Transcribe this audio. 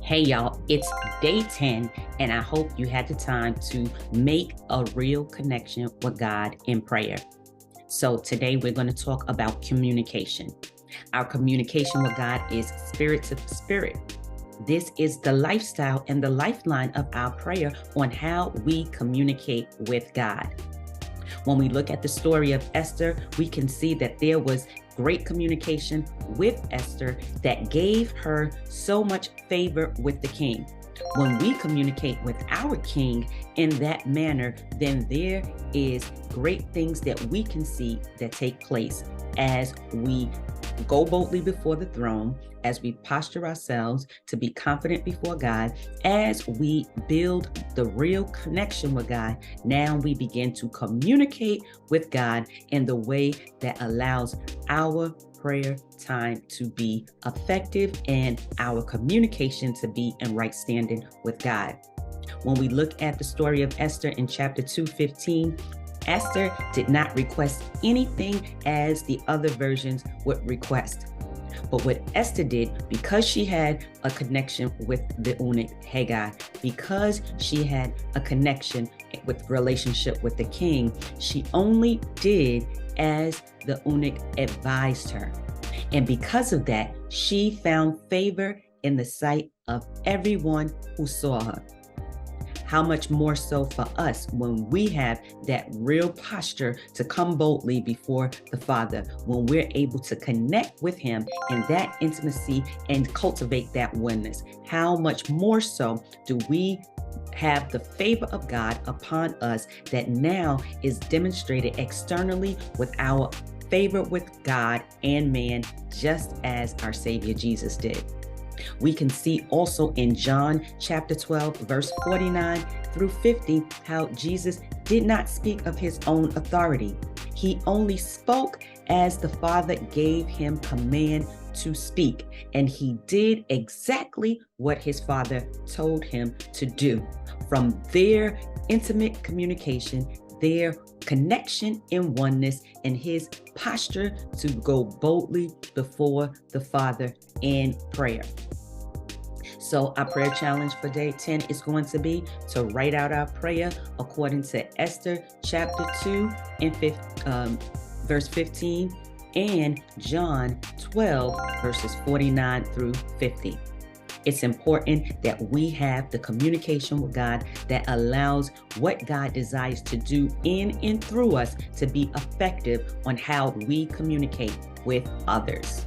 Hey y'all, it's day 10, and I hope you had the time to make a real connection with God in prayer. So today we're going to talk about communication. Our communication with God is spirit to spirit. This is the lifestyle and the lifeline of our prayer on how we communicate with God. When we look at the story of Esther, we can see that there was great communication with Esther that gave her so much favor with the king. When we communicate with our king in that manner, then there is great things that we can see that take place as we go boldly before the throne, as we posture ourselves to be confident before God, as we build the real connection with God. Now we begin to communicate with God in the way that allows our prayer time to be effective and our communication to be in right standing with God. When we look at the story of Esther in chapter 2:15, Esther did not request anything as the other versions would request. But what Esther did, because she had a connection with the eunuch Haggai, because she had a connection with relationship with the king, she only did as the eunuch advised her. And because of that, she found favor in the sight of everyone who saw her. How much more so for us when we have that real posture to come boldly before the Father, when we're able to connect with Him in that intimacy and cultivate that oneness. How much more so do we have the favor of God upon us that now is demonstrated externally with our favor with God and man, just as our Savior Jesus did. We can see also in John chapter 12, verse 49 through 50, how Jesus did not speak of his own authority. He only spoke as the Father gave him command to speak, and he did exactly what his Father told him to do. From their intimate communication, their connection in oneness, and his posture to go boldly before the Father in prayer. So our prayer challenge for day 10 is going to be to write out our prayer according to Esther chapter 2 and verse 15 and John 12 verses 49 through 50. It's important that we have the communication with God that allows what God desires to do in and through us to be effective on how we communicate with others.